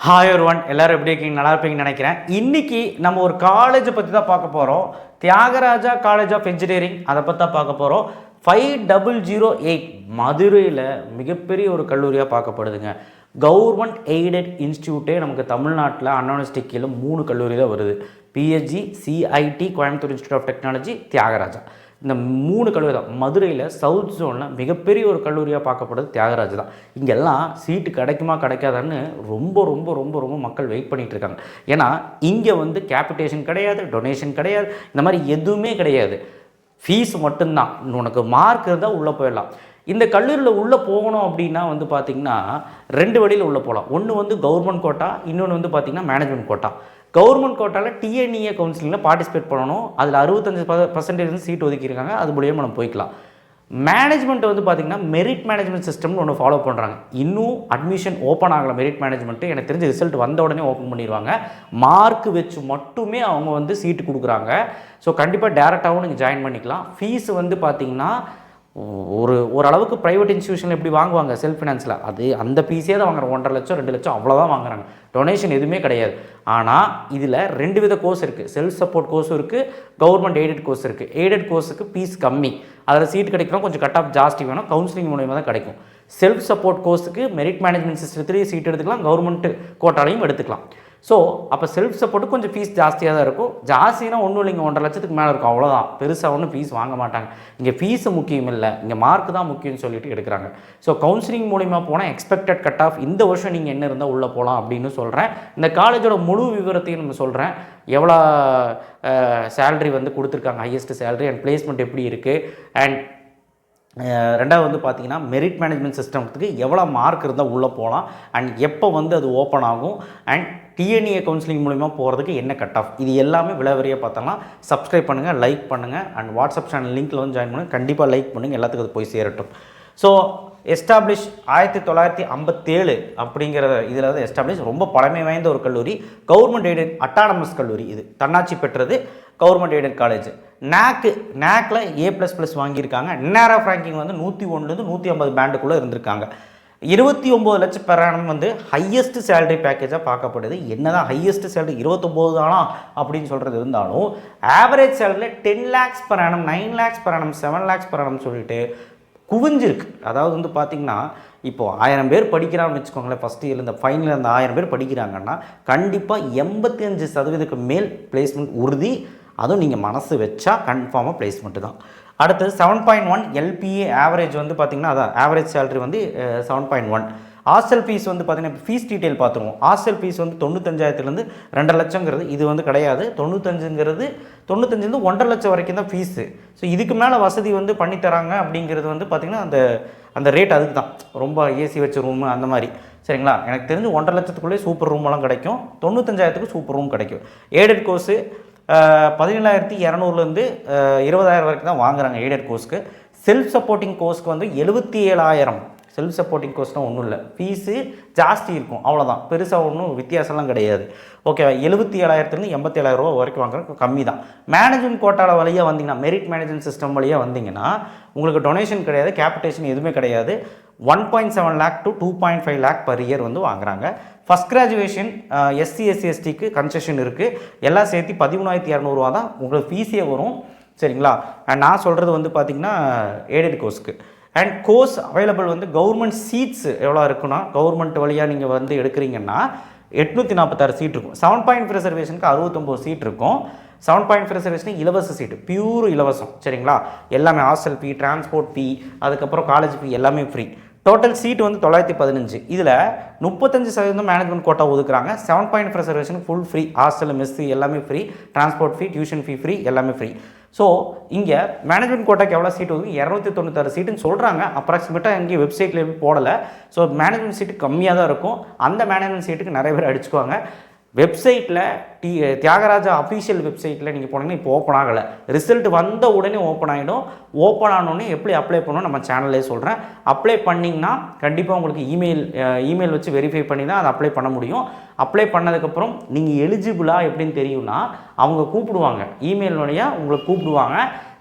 Hi ஒருவன் எல்லாரும் எப்படி இருக்கீங்க? நல்லா இருப்பீங்கன்னு நினைக்கிறேன். இன்னைக்கு நம்ம ஒரு காலேஜை பற்றி தான் பார்க்க போகிறோம். தியாகராஜா காலேஜ் ஆஃப் இன்ஜினியரிங் அதை பற்றி தான் பார்க்க போகிறோம். 5008 மதுரையில் மிகப்பெரிய ஒரு கல்லூரியாக பார்க்கப்படுதுங்க. கவர்மெண்ட் எய்டட் இன்ஸ்டியூட்டே நமக்கு தமிழ்நாட்டில் அன்யூனிவர்சிட்டி கீழே 3 கல்லூரி தான் வருது. PSG, CIT, Coimbatore institute of technology, Thiagaraja. இந்த 3 கல்லூரி தான் மதுரையில் சவுத் ஜோனில் மிகப்பெரிய ஒரு கல்லூரியாக பார்க்கப்படுது தியாகராஜ் தான். இங்கெல்லாம் சீட்டு கிடைக்குமா கிடைக்காதான்னு ரொம்ப ரொம்ப ரொம்ப ரொம்ப மக்கள் வெயிட் பண்ணிகிட்டு இருக்காங்க. ஏன்னா இங்கே வந்து கேபிட்டேஷன் கிடையாது, டொனேஷன் கிடையாது, இந்த மாதிரி எதுவுமே கிடையாது. ஃபீஸ் மட்டும்தான். உனக்கு மார்க் இருந்தால் உள்ளே போயிடலாம். இந்த கல்லூரியில் உள்ளே போகணும் அப்படின்னா வந்து பார்த்திங்கன்னா 2 வழியில் உள்ளே போகலாம். ஒன்று வந்து கவர்மெண்ட் கோட்டா, இன்னொன்று வந்து பார்த்திங்கன்னா மேனேஜ்மெண்ட் கோட்டா. கவர்மெண்ட் கோட்டாவில் டிஎன்இஏ கவுன்சிலிங்கில் பார்ட்டிசிபேட் பண்ணணும். அதில் 65% சீட் ஒதுக்கியிருக்காங்க. அது மூலியமாக நம்ம போய்க்கலாம். மேனேஜ்மெண்ட் வந்து பார்த்திங்கன்னா மெரிட் மேனேஜ்மெண்ட் சிஸ்டம்னு ஒன்று ஃபாலோ பண்ணுறாங்க. இன்னும் அட்மிஷன் ஓப்பன் ஆகலை. மெரிட் மேனேஜ்மெண்ட்டு எனக்கு தெரிஞ்ச ரிசல்ட் வந்த உடனே ஓப்பன் பண்ணிடுவாங்க. மார்க் வச்சு மட்டுமே அவங்க வந்து சீட்டு கொடுக்குறாங்க. ஸோ கண்டிப்பாக டேரெக்டாகவும் நீங்கள் ஜாயின் பண்ணிக்கலாம். ஃபீஸ் வந்து பார்த்திங்கன்னா ஓரளவுக்கு ப்ரைவேட் இன்ஸ்டியூஷனில் எப்படி வாங்குவாங்க செல்ஃப் ஃபினான்ஸில், அது அந்த ஃபீஸே தான் வாங்குறாங்க. 1.5 லட்சம் 2 லட்சம் அவ்வளோதான் வாங்குறாங்க. டொனேஷன் எதுவுமே கிடையாது. ஆனால் இதில் 2 வித கோர்ஸ் இருக்குது. செல்ஃப் சப்போர்ட் கோர்ஸும் இருக்குது, கவர்மெண்ட் எய்டட் கோர்ஸ் இருக்குது. எய்டட் கோர்ஸுக்கு ஃபீஸ் கம்மி, அதில் சீட் கிடைக்கிறோம், கொஞ்சம் கட் ஆஃப் ஜாஸ்தி வேணும், கவுன்சிலிங் மூலியமாக தான் கிடைக்கும். செல்ஃப் சப்போர்ட் கோர்ஸுக்கு மெரிட் மேனேஜ்மெண்ட் சிஸ்டத்துலேயும் சீட் எடுத்துக்கலாம், கவர்மெண்ட் கோட்டாலையும் எடுத்துக்கலாம். ஸோ அப்போ செல்ஃப் சப்போர்ட்டு கொஞ்சம் ஃபீஸ் ஜாஸ்தியாக தான் இருக்கும். ஜாஸ்தினா ஒன்றும் இல்லைங்க, 1.5 லட்சத்துக்கு மேலே இருக்கும், அவ்வளோதான். பெருசாக ஒன்றும் ஃபீஸ் வாங்க மாட்டாங்க. இங்கே ஃபீஸு முக்கியம் இல்லை, இங்கே மார்க் தான் முக்கியம்னு சொல்லிட்டு எடுக்கிறாங்க. ஸோ கவுன்சிலிங் மூலிமா போனால் எக்ஸ்பெக்டட் கட் ஆஃப் இந்த வருஷம் நீங்கள் என்ன இருந்தால் உள்ளே போகலாம் அப்படின்னு சொல்கிறேன். இந்த காலேஜோட முழு விவரத்தையும் நம்ம சொல்கிறேன். எவ்வளோ சேலரி வந்து கொடுத்துருக்காங்க, ஹையஸ்ட் சேலரி, அண்ட் பிளேஸ்மெண்ட் எப்படி இருக்குது, அண்ட் ரெண்டாவது வந்து பார்த்திங்கன்னா மெரிட் மேனேஜ்மெண்ட் சிஸ்டத்துக்கு எவ்வளோ மார்க் இருந்தால் உள்ளே போகலாம், அண்ட் எப்போ வந்து அது ஓப்பன் ஆகும், அண்ட் டிஎன்இஏ கவுன்சிலிங் மூலிமா போகிறதுக்கு என்ன கட் ஆஃப், இது எல்லாமே விளைவரியாக பார்த்தோம்னா சப்ஸ்கிரைப் பண்ணுங்கள், லைக் பண்ணுங்கள், அண்ட் வாட்ஸ்அப் சேனல் லிங்க்கில் வந்து ஜாயின் பண்ணுங்கள். கண்டிப்பாக லைக் பண்ணுங்கள், எல்லாத்துக்கும் அது போய் சேரட்டும். ஸோ எஸ்டாப்ளிஷ் 1957 அப்படிங்கிற இதில் வந்து எஸ்டாப்ளிஷ் ரொம்ப பழமை வாய்ந்த ஒரு கல்லூரி. கவர்மெண்ட் எய்டட் அட்டானமஸ் கல்லூரி, இது தன்னாட்சி பெற்றது கவர்மெண்ட் எய்டட் காலேஜ். நேக்கில் A++ வாங்கியிருக்காங்க. நேர் ஆஃப் ரேங்கிங் வந்து 101லேருந்து 150 பேண்டுக்குள்ளே இருந்திருக்காங்க. 29 லட்சம் பெர் ஆனம் வந்து ஹையஸ்ட் சேலரி பேக்கேஜாக பார்க்கப்படுது. என்னதான் ஹையஸ்ட் சேலரி 29 தானா அப்படின்னு சொல்கிறது இருந்தாலும் ஆவரேஜ் சேலரியில் 10 lakhs per annum, 9 lakhs per annum, 7 lakhs per annum சொல்லிட்டு குவிஞ்சிருக்கு. அதாவது வந்து பார்த்திங்கன்னா இப்போது 1000 பேர் படிக்கிறான்னு வச்சுக்கோங்களேன். ஃபஸ்ட் இயர் இந்த ஃபைனல் அந்த 1000 பேர் படிக்கிறாங்கன்னா கண்டிப்பாக 85% மேல் பிளேஸ்மெண்ட் உறுதி. அதுவும் நீங்கள் மனசு வச்சா கன்ஃபார்மாக பிளேஸ்மெண்ட்டு தான். அடுத்தது 7.1 LPA ஆவரேஜ் வந்து பார்த்திங்கன்னா அதான் ஆவரேஜ் சேலரி வந்து 7.1. ஹாஸ்டல் ஃபீஸ் வந்து பார்த்திங்கன்னா ஃபீஸ் டீட்டெயில் பார்த்துருவோம். ஹாஸ்டல் ஃபீஸ் வந்து 95,000லேருந்து 2.5 லட்சங்கிறது இது வந்து கிடையாது. 95ங்கிறது 95லேருந்து 1.5 லட்சம் வரைக்கும் தான் ஃபீஸு. ஸோ இதுக்கு மேலே வசதி வந்து பண்ணித்தராங்க அப்படிங்கிறது வந்து பார்த்திங்கன்னா அந்த ரேட் அதுக்கு தான். ரொம்ப ஏசி வச்ச ரூமு அந்த மாதிரி சரிங்களா. எனக்கு தெரிஞ்சு 1.5 லட்சத்துக்குள்ளே சூப்பர் ரூமெல்லாம் கிடைக்கும். 95,000க்கு சூப்பர் ரூம் கிடைக்கும். எய்டட் கோர்ஸு 17,200லேருந்து 20,000 வரைக்கும் தான் வாங்குறாங்க எய்டட் கோர்ஸ்க்கு. செல்ஃப் சப்போர்ட்டிங் கோர்ஸ்க்கு வந்து 77,000. செல்ஃப் சப்போர்ட்டிங் கோர்ஸ்னால் ஒன்றும் இல்லை, ஃபீஸு ஜாஸ்தி இருக்கும், அவ்வளோதான். பெருசாக ஒன்றும் வித்தியாசம்லாம் கிடையாது. ஓகேவா. 77,000லேருந்து 87,000 ரூபா வரைக்கும் வாங்குறது கம்மி தான். மேனேஜ்மெண்ட் கோட்டாவில் வழியாக வந்தீங்கன்னா, மெரிட் மேனேஜ்மெண்ட் சிஸ்டம் வழியாக வந்தீங்கன்னா உங்களுக்கு டொனேஷன் கிடையாது, கேபிட்டேஷன் எதுவுமே கிடையாது. 1.7 lakh to 2.5 lakh per year வந்து வாங்குறாங்க. ஃபஸ்ட் கிராஜுவேஷன் SC SC STக்கு கன்செஷன் இருக்குது. எல்லாம் சேர்த்து 13,200 ரூபா தான் உங்களுக்கு ஃபீஸே வரும் சரிங்களா. நான் சொல்கிறது வந்து பார்த்திங்கன்னா எய்டட் கோர்ஸ்க்கு. அண்ட் கோர்ஸ் அவைலபிள் வந்து கவர்மெண்ட் சீட்ஸ் எவ்வளோ இருக்குன்னா, கவர்மெண்ட் வழியாக நீங்கள் வந்து எடுக்கிறீங்கன்னா 846 சீட் இருக்கும். 7.5 ரிசர்வேஷனுக்கு 69 சீட் இருக்கும். 7.5 ரிசர்வேஷனுக்கு இலவச சீட்டு, பியூர் இலவசம் சரிங்களா. எல்லாமே ஹாஸ்டல் ஃபீ, டிரான்ஸ்போர்ட் ஃபீ, அதுக்கப்புறம் காலேஜ் ஃபீ எல்லாமே ஃப்ரீ. டோட்டல் சீட் வந்து 915. இதில் 35% மேனேஜ்மெண்ட் கோட்டா ஒதுக்குறாங்க. 7.5 ரிசர்வேஷனுக்கு ஃபுல் ஃப்ரீ. ஹாஸ்டல், மெஸ்ஸு எல்லாமே free. Transport fee, tuition fee free, எல்லாமே ஃப்ரீ. ஸோ இங்கே மேனேஜ்மெண்ட் கோட்டாக்கு எவ்வளோ சீட் ஒதுக்கு 296 சீட்டுன்னு சொல்கிறாங்க. அப்ராக்சிமேட்டாக எங்கேயும் வெப்சைட்டில் போடலை. ஸோ மேனேஜ்மெண்ட் சீட்டு கம்மியாக தான் இருக்கும். அந்த மேனேஜ்மெண்ட் சீட்டுக்கு நிறைய பேர் அடிச்சுக்குவாங்க. வெப்சைட்டில் தியாகராஜா அஃபீஷியல் வெப்சைட்டில் நீங்கள் போனீங்கன்னா இப்போ ஓப்பன் ஆகலை. ரிசல்ட் வந்த உடனே ஓப்பன் ஆகிடும். ஓப்பன் ஆனோடனே எப்படி அப்ளை பண்ணணும் நம்ம சேனல்லே சொல்கிறேன். அப்ளை பண்ணிங்கன்னா கண்டிப்பாக உங்களுக்கு இமெயில் வச்சு வெரிஃபை பண்ணி தான் அதை அப்ளை பண்ண முடியும். அப்ளை பண்ணதுக்கப்புறம் நீங்கள் எலிஜிபிளாக எப்படின்னு தெரியும்னா அவங்க கூப்பிடுவாங்க, இமெயில் வழியாக உங்களை கூப்பிடுவாங்க.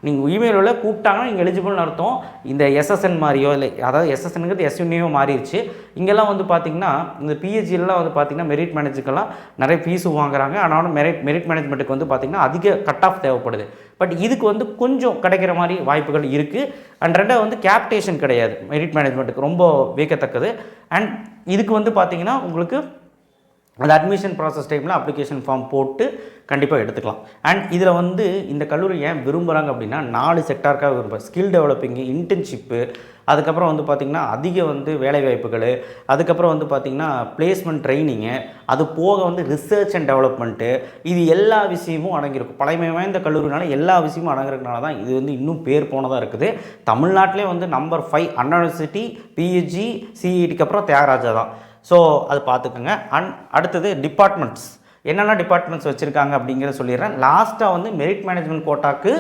நீங்கள் இமெயிலில் கூப்பிட்டாங்கன்னா நீங்கள் எலிஜிபிள்னு அர்த்தம். இந்த எஸ்எஸ்என் மாதிரியோ இல்லை, அதாவது எஸ்எஸ்என்ங்கிறது எஸ்யூனியோ மாறிடுச்சு. இங்கெல்லாம் வந்து பார்த்திங்கன்னா இந்த பிஹெச்டிலாம் வந்து பார்த்திங்கன்னா மெரிட் மேனேஜுக்கெல்லாம் நிறைய ஃபீஸு வாங்குறாங்க. ஆனாலும் மெரிட் மேனேஜ்மெண்ட்டுக்கு வந்து பார்த்திங்கன்னா அதிக கட் ஆஃப் தேவைப்படுது. பட் இதுக்கு வந்து கொஞ்சம் கிடைக்கிற மாதிரி வாய்ப்புகள் இருக்குது. அண்ட் ரெண்டாவது வந்து கேப்டேஷன் கிடையாது மெரிட் மேனேஜ்மெண்ட்டுக்கு, ரொம்ப வியக்கத்தக்கது. அண்ட் இதுக்கு வந்து பார்த்திங்கன்னா உங்களுக்கு அந்த அட்மிஷன் ப்ராசஸ் டைமில் அப்ளிகேஷன் ஃபார்ம் போட்டு கண்டிப்பாக எடுத்துக்கலாம். அண்ட் இதில் வந்து இந்த கல்லூரி ஏன் விரும்புகிறாங்க அப்படின்னா 4 செக்டாருக்காக விரும்புகிறாங்க. ஸ்கில் டெவலப்பிங்கு, இன்டர்ன்ஷிப்பு, அதுக்கப்புறம் வந்து பார்த்திங்கன்னா அதிக வந்து வேலைவாய்ப்புகள், அதுக்கப்புறம் வந்து பார்த்திங்கன்னா பிளேஸ்மெண்ட் ட்ரைனிங்கு, அது போக வந்து ரிசர்ச் அண்ட் டெவலப்மெண்ட்டு, இது எல்லா விஷயமும் அடங்கியிருக்கும். பழமை வாய்ந்த கல்லூரினால எல்லா விஷயமும் அடங்குறதுனால தான் இது வந்து இன்னும் பேர் போனதாக இருக்குது. தமிழ்நாட்டிலே வந்து நம்பர் 5 அண்ணா யூனிவர்சிட்டி, பிஹெச்டி, சிஇடிக்கு அப்புறம் தியாகராஜா தான். ஸோ அது பார்த்துக்கோங்க. அடுத்தது டிபார்ட்மெண்ட்ஸ், என்னென்ன டிபார்ட்மெண்ட்ஸ் வச்சுருக்காங்க அப்படிங்கிறத சொல்லிடுறேன். லாஸ்ட்டாக வந்து மெரிட் மேனேஜ்மெண்ட் கோட்டாக்கு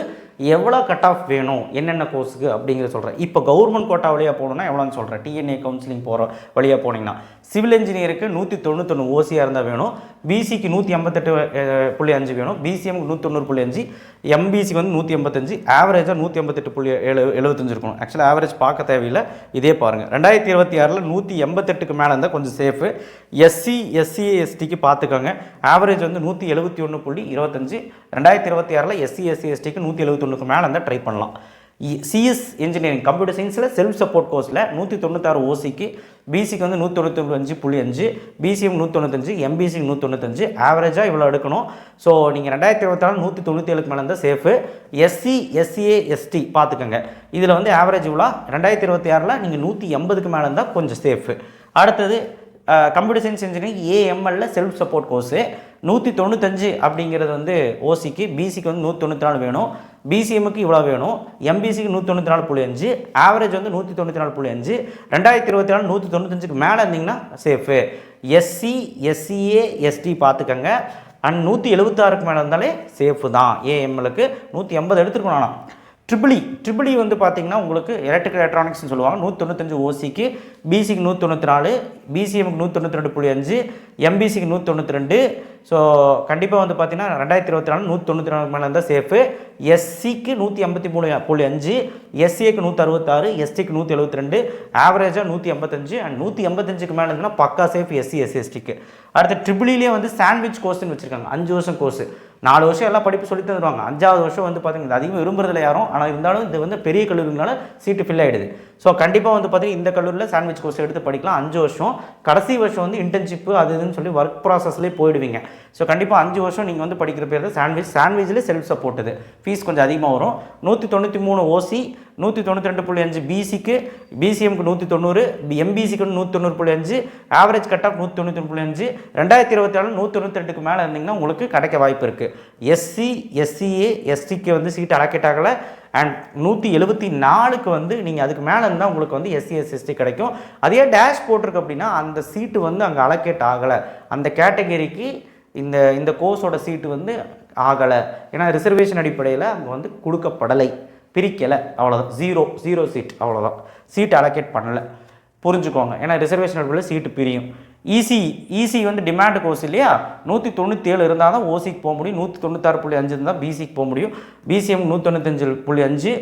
எவ்வளோ கட் ஆஃப் வேணும், என்னென்ன கோர்ஸுக்கு அப்படிங்கிறத சொல்கிறேன். இப்போ கவர்மெண்ட் கோட்டா வழியாக போகணுன்னா எவ்வளோன்னு சொல்கிறேன். டிஎன்ஏ கவுன்சிலிங் போகிற வழியாக போனீங்கன்னா சிவில் இன்ஜினியருக்கு 191 ஓசியாக இருந்தால் வேணும், பிசிக்கு 188.5 வேணும், பிசிஎம்க்கு 190.5, எம்பிசிக்கு வந்து 185, ஆவரேஜாக 188.75 இருக்கணும். ஆக்சுவலாக ஆவரேஜ் பார்க்க தேவையில்லை, இதே பாருங்கள். 2026 188க்கு மேலே இருந்தால் கொஞ்சம் சேஃபு. எஸ்சி, எஸ்சிஏ, எஸ்டிக்கு பார்த்துக்கோங்க. ஆவரேஜ் வந்து 171.25. 2026 எஸ்சி, எஸ்சி, எஸ்டிக்கு 171க்கு மேலே இருந்தால் ட்ரை பண்ணலாம். சிஎஸ் இன்ஜினியரிங் கம்ப்யூட்டர் சயின்ஸில் செல்ஃப் சப்போர்ட் கோர்ஸில் 196 ஓசிக்கு, பிசிக்கு வந்து 195.5, பிசிஎம் 195, எம்பிசிக்கு 195, ஆவரேஜாக இவ்வளோ எடுக்கணும். ஸோ நீங்கள் 2026 197க்கு மேலே இருந்தால் சேஃபு. எஸ்சி, எஸ்சிஏ, எஸ்டி பார்த்துக்கோங்க. இதில் வந்து ஆவரேஜ் இவ்வளோ. 2026 நீங்கள் 180க்கு மேலே இருந்தால் கொஞ்சம் சேஃபு. அடுத்தது கம்ப்யூட்டர் சயின்ஸ் இன்ஜினியரிங் ஏஎம்எல்ல செல்ஃப் சப்போர்ட் கோர்ஸு 195 அப்படிங்கிறது வந்து ஓசிக்கு, பிசிக்கு வந்து 194 வேணும், பிசிஎம்முக்கு இவ்வளோ வேணும், எம்பிசிக்கு 194.5, ஆவரேஜ் வந்து 194.5. 2024 195க்கு மேலே இருந்தீங்கன்னா சேஃபு. எஸ்சி, எஸ்சிஏ, எஸ்டி பார்த்துக்கங்க. அண்ட் 176க்கு மேலே இருந்தாலே சேஃபு தான். ஏஎம்எலுக்கு 180 எடுத்துருக்கணும். ஆனால் ட்ரிபிளி வந்து பார்த்திங்கன்னா உங்களுக்கு எலக்ட்ரிக்கல் எலக்ட்ரானிக்ஸ்னு சொல்லுவாங்க. 195 ஓசிக்கு, பிசிக்கு 194, பிசிஎம்க்கு 192.5, எம்பிசிக்கு 192. ஸோ கண்டிப்பாக வந்து பார்த்திங்கன்னா 2024 194 மேலே இருந்தால் சேஃபு. எஸ்சிக்கு 183.5, எஸ்சிஏக்கு 166, எஸ்டிக்கு 172, ஆவரேஜாக 185. அண்ட் 185க்கு மேலே இருந்ததுன்னா பக்கா சேஃப் எஸ்சி, எஸ்சி, எஸ்டிக்கு. அடுத்து ட்ரிபிளிலே வந்து சாண்ட்விச் கோர்ஸ்னு வச்சுருக்காங்க. 5 வருஷம் கோர்ஸு, 4 வருஷம் எல்லாம் படிப்பு சொல்லி தந்துடுவாங்க. 5வது வருஷம் வந்து பார்த்திங்கன்னா அதிகமாக விரும்புறதில்ல யாரும். ஆனால் இருந்தாலும் இது வந்து பெரிய கல்லூரினால சீட்டு ஃபில் ஆகிடுது. ஸோ கண்டிப்பாக வந்து பார்த்திங்கன்னா இந்த கல்லூரியில் சாண்ட்விச் கோர்ஸ் எடுத்து படிக்கலாம். 5 வருஷம், கடைசி வருஷம் வந்து இன்டர்ன்ஷிப்பு அது இதுன்னு சொல்லி ஒர்க் ப்ராசஸ்லேயே போயிடுவீங்க. ஸோ கண்டிப்பாக 5 வருஷம் நீங்கள் வந்து படிக்கிற பேர் தான் சாண்ட்விச்சில் செல்ஃப் சப்போர்ட்டுது. ஃபீஸ் கொஞ்சம் அதிகமாக வரும். 193 ஓசி, 192.5 பிசிக்கு, பிசிஎம்க்கு 190, எம்பிசிக்கு 190.5, ஆவரேஜ் கட் ஆஃப் 193.5. 2024 192க்கு மேலே இருந்தீங்கன்னா உங்களுக்கு கிடைக்க வாய்ப்பு இருக்குது. எஸ்சி, எஸ்சிஏ, எஸ்டிக்கு வந்து சீட் அலோகேட் ஆகலை. அண்ட் 174க்கு வந்து நீங்கள் அதுக்கு மேலே இருந்தால் உங்களுக்கு வந்து எஸ்சி, எஸ்சி கிடைக்கும். அதே டேஷ் போட்டிருக்கு அப்படின்னா அந்த சீட்டு வந்து அங்கே அலோகேட் ஆகலை. அந்த கேட்டகரிக்கு இந்த கோர்ஸோட சீட்டு வந்து ஆகலை. ஏன்னா ரிசர்வேஷன் அடிப்படையில் அங்கே வந்து கொடுக்கப்படலை, பிரிக்கலை, அவ்வளோதான். ஜீரோ சீட், அவ்வளோதான். சீட் அலோகேட் பண்ணலை, புரிஞ்சுக்கோங்க. ஏன்னா ரிசர்வேஷன் அடிப்படையில் சீட்டு பிரியும். இசி வந்து டிமாண்ட் கோர்ஸ் இல்லையா, 197 இருந்தால் தான் ஓசிக்கு போக முடியும், 196.5 இருந்தால் பிசிக்கு போக முடியும், பிசிஎம் 195.5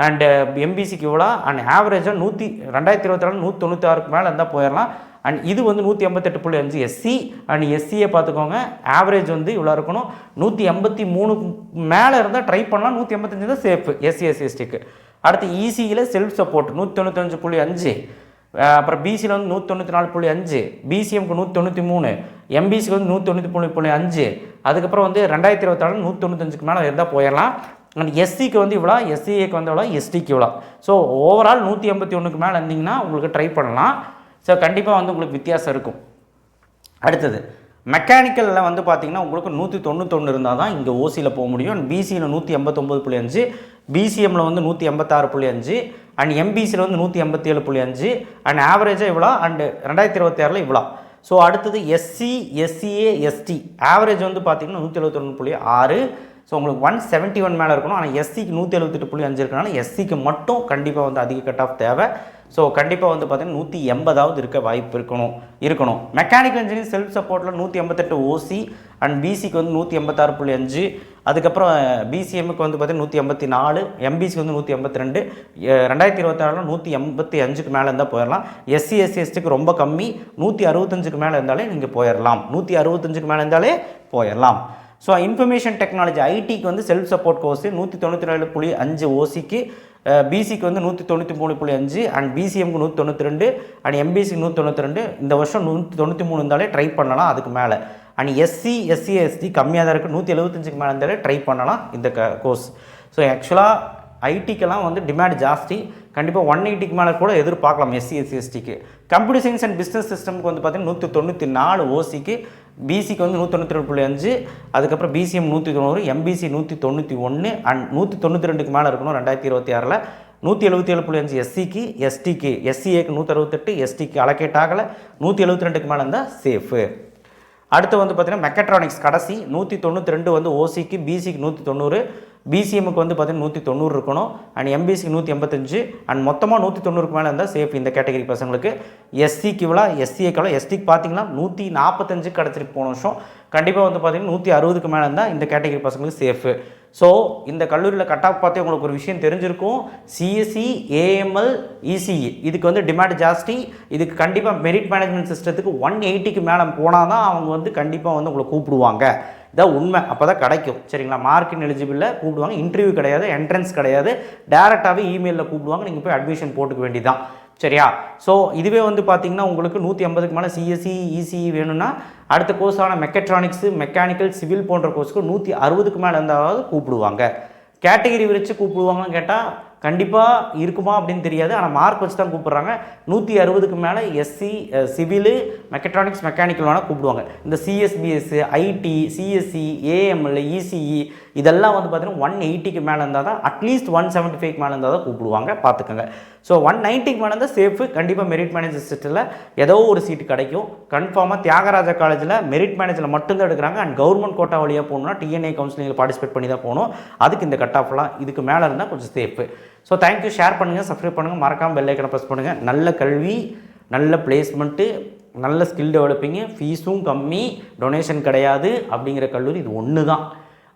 அண்டு எம்பிசிக்கு இவ்வளோ. அண்ட் ஆவரேஜாக 2024 196க்கு மேலே இருந்தால் போயிடலாம். அண்ட் இது வந்து 188.5 எஸ்சி. அண்ட் எஸ்சியை பார்த்துக்கோங்க, ஆவரேஜ் வந்து இவ்வளோ இருக்கணும். 183க்கு மேலே இருந்தால் ட்ரை பண்ணலாம், 185 தான் சேஃபு எஸ்சி, எஸ்சி, எஸ்டிக்கு. அடுத்து இசியில் செல்ஃப் சப்போர்ட் 195.5, அப்புறம் பிசியில் வந்து 194.5, பிசிஎம்க்கு 193, எம்பிசிக்கு வந்து 193.5. அதுக்கப்புறம் வந்து 2024 195க்கு மேலே இருந்தால் போயிடலாம். அண்ட் எஸ்சிக்கு வந்து இவ்வளோ, எஸ்சிஏக்கு வந்து இவ்வளோ, எஸ்டிக்கு இவ்வளோ. ஸோ ஓவரால் 181க்கு மேலே இருந்தீங்கன்னா உங்களுக்கு ட்ரை பண்ணலாம். ஸோ கண்டிப்பாக வந்து உங்களுக்கு வித்தியாசம் இருக்கும். அடுத்தது மெக்கானிக்கலில் வந்து பார்த்திங்கன்னா உங்களுக்கு 191 இருந்தால் தான் இங்கே ஓசியில் போக முடியும். அண்ட் பிசியில் 189.5, பிசிஎம்மில் வந்து 186.5, அண்ட் எம்பிசியில் வந்து 187.5. அண்ட் ஆவரேஜாக இவ்வளோ. அண்டு 2026 இவ்வளோ. ஸோ அடுத்தது எஸ்சி, எஸ்சிஏ, எஸ்டி ஆவரேஜ் வந்து பார்த்திங்கன்னா 171.6. ஸோ உங்களுக்கு 171 மேலே இருக்கணும். ஆனால் எஸ்சிக்கு 178.5 இருக்கனால எஸ்சிக்கு மட்டும் கண்டிப்பாக வந்து அதிக கட் ஆஃப் தேவை. ஸோ கண்டிப்பாக வந்து பார்த்திங்கன்னா 180வது இருக்க வாய்ப்பு இருக்கணும். மெக்கானிக்கல் இன்ஜினியரிங் செல்ஃப் சப்போர்ட்டில் 188 ஓசி அண்ட் பிசிக்கு வந்து 186.5, அதுக்கப்புறம் பிசிஎம்முக்கு வந்து பார்த்தீங்கன்னா 184, எம்பிசிக்கு வந்து 182, 2026 185க்கு மேலே இருந்தால் போயிடலாம். எஸ்சி எஸ்சி எஸ்டிக்கு ரொம்ப கம்மி, 165க்கு மேலே இருந்தாலே நீங்கள் போயிடலாம். 165க்கு மேலே இருந்தாலே போயிடலாம். ஸோ இன்ஃபர்மேஷன் டெக்னாலஜி ஐடிக்கு வந்து செல்ஃப் சப்போர்ட் கோர்ஸு 197.5 ஓசிக்கு, பிசிக்கு வந்து 193.5 அண்ட் பிசிஎம்க்கு 192 அண்ட் எம்பிசிக்கு 192. இந்த வருஷம் 193 இருந்தாலே ட்ரை பண்ணலாம். அதுக்கு மேலே அண்ட் எஸ்சி எஸ்டி கம்மியாக தான் இருக்குது. 175க்கு மேலே இருந்தாலே ட்ரை பண்ணலாம் இந்த கோர்ஸ். ஸோ ஆக்சுவலாக ஐடிக்கெல்லாம் வந்து டிமாண்ட் ஜாஸ்தி. கண்டிப்பாக 180க்கு மேலே கூட எதிர்பார்க்கலாம் எஸ்சி எஸ்டிக்கு. கம்ப்யூட்டர் சயின்ஸ் அண்ட் பிஸ்னஸ் சிஸ்டமுக்கு வந்து பார்த்திங்கன்னா 194 ஓசிக்கு, பிசிக்கு வந்து 192.5, அதுக்கப்புறம் பிசிஎம் 190, எம்பிசி 191 அண்ட் 192க்கு மேலே இருக்கணும் 2026. 177.5 எஸ்சிக்கு, எஸ்சிஏக்கு 168, எஸ்டிக்கு அலோகேட் ஆகலை. 172க்கு மேலே இருந்தால் சேஃபு. அடுத்து வந்து பார்த்திங்கன்னா மெக்கட்ரானிக்ஸ் கடைசி 192 வந்து ஓசிக்கு, பிசிக்கு 190, பிசிஎம்முக்கு வந்து பார்த்திங்கன்னா 190 இருக்கணும் அண்ட் எம்பிசிக்கு 185 அண்ட் மொத்தமாக 190க்கு மேலே இருந்தால் சேஃப் இந்த கேட்டகரி பசங்களுக்கு. எஸ்சிக்கு இவ்வளோ, எஸ்சிஏக்கு எஸ்டிக்கு பார்த்திங்கன்னா 145 கிடச்சிருக்கு போன வருஷம். கண்டிப்பாக வந்து பார்த்திங்கன்னா 160க்கு மேலே இருந்தால் இந்த கேட்டகரி பசங்களுக்கு சேஃபு. ஸோ இந்த கல்லூரியில் கட் ஆஃப் பார்த்தே உங்களுக்கு ஒரு விஷயம் தெரிஞ்சிருக்கும். சிஎஸ்சி, ஏஎம்எல், இசிஇ இதுக்கு வந்து டிமாண்ட் ஜாஸ்தி. இதுக்கு கண்டிப்பாக மெரிட் மேனேஜ்மெண்ட் சிஸ்டத்துக்கு 180க்கு மேலே போனால் தான் அவங்க வந்து கண்டிப்பாக வந்து உங்களை கூப்பிடுவாங்க. இதான் உண்மை. அப்போ தான் கிடைக்கும். சரிங்களா? மார்க்கின் எலிஜிபிளில் கூப்பிடுவாங்க. இன்டர்வியூ கிடையாது, என்ட்ரன்ஸ் கிடையாது, டேரெக்டாகவே இமெயிலில் கூப்பிடுவாங்க. நீங்கள் போய் அட்மிஷன் போட்டுக்க வேண்டியதான். சரியா? ஸோ இதுவே வந்து பார்த்திங்கன்னா உங்களுக்கு 180க்கு மேலே சிஎஸ்சி, இசிஇ வேணும்னா அடுத்த கோர்ஸான மெக்கட்ரானிக்ஸு, மெக்கானிக்கல், சிவில் போன்ற கோர்ஸுக்கு 160க்கு மேலே இருந்தாவது கூப்பிடுவாங்க. கேட்டகிரி வச்சு கூப்பிடுவாங்கன்னு கேட்டால் கண்டிப்பாக இருக்குமா அப்படின்னு தெரியாது. ஆனால் மார்க் வச்சு தான் கூப்பிட்றாங்க. 160க்கு மேலே எஸ்சி, சிவிலு, மெக்கட்ரானிக்ஸ், மெக்கானிக்கல் வேணால் கூப்பிடுவாங்க. இந்த CSBS, IT, CSC, AML, ECE இதெல்லாம் வந்து பார்த்திங்கன்னா 180க்கு மேலே இருந்தால் தான், அட்லீஸ்ட் 175க்கு மேலே இருந்தால் தான் கூப்பிடுவாங்க. பார்த்துக்கோங்க. ஸோ 190க்கு மேலே இருந்தால் சேஃபு. கண்டிப்பாக மெரிட் மேனேஜ் சிஸ்டத்தில் ஏதோ ஒரு சீட்டு கிடைக்கும். கன்ஃபார்மாக தியாகராஜா காலேஜில் மெரிட் மேனேஜில் மட்டும்தான் எடுக்கிறாங்க. அண்ட் கவர்மெண்ட் கோட்டா வழியாக போகணுன்னா டிஎன்ஏ கவுன்சிலிங்கில் பார்ட்டிசிபேட் பண்ணி தான் போகணும். அதுக்கு இந்த கட் ஆஃப்லாம் இதுக்கு மேலே இருந்தால் கொஞ்சம் சேஃபு. So thank you. ஷேர் பண்ணுங்கள், சப்ஸ்கிரைப் பண்ணுங்கள், மறக்காமல் பெல் ஐக்கனை ப்ரெஸ் பண்ணுங்கள். நல்ல கல்வி, நல்ல பிளேஸ்மெண்ட்டு, நல்ல ஸ்கில் டெவலப்பிங்கு, ஃபீஸும் கம்மி, டொனேஷன் கிடையாது அப்படிங்கிற கல்லூரி இது ஒன்று தான்.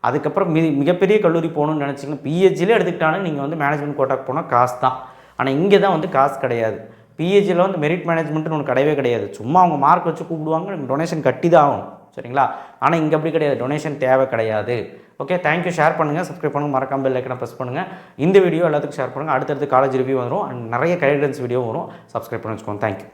அதுக்கப்புறம் மிகப்பெரிய கல்லூரி போகணுன்னு நினச்சிங்கன்னா பிஹெச்டியில் எடுத்துக்கிட்டாலும் நீங்கள் வந்து மேனேஜ்மெண்ட் கோட்டாக்கு போனால் காசு தான். ஆனால் இங்கே தான் வந்து காசு கிடையாது. பிஹெச்டியில் வந்து மெரிட் மேனேஜ்மெண்ட்டுன்னு ஒன்று கிடையவே கிடையாது. சும்மா அவங்க மார்க் வச்சு கூப்பிடுவாங்க, டொனேஷன் கட்டி தான் ஆகணும். சரிங்களா? ஆனால் இங்கே அப்படி கிடையாது. டொனேஷன் தேவை கிடையாது. Okay, thank you. ஷேர் பண்ணுங்கள், சப்ஸ்கிரைப் பண்ணுங்கள், மறக்காமல் பெல் ஐக்கனை ப்ரெஸ் பண்ணுங்கள். இந்த வீடியோ எல்லாத்துக்கும் ஷேர் பண்ணுங்கள். அடுத்தடுத்து காலேஜ் ரிவ்யூ வரும் அண்ட் நிறைய கைடன்ஸ் வீடியோ வரும். சப்ஸ்கிரைப் பண்ணி வச்சுக்கோங்க. தேங்க்யூ.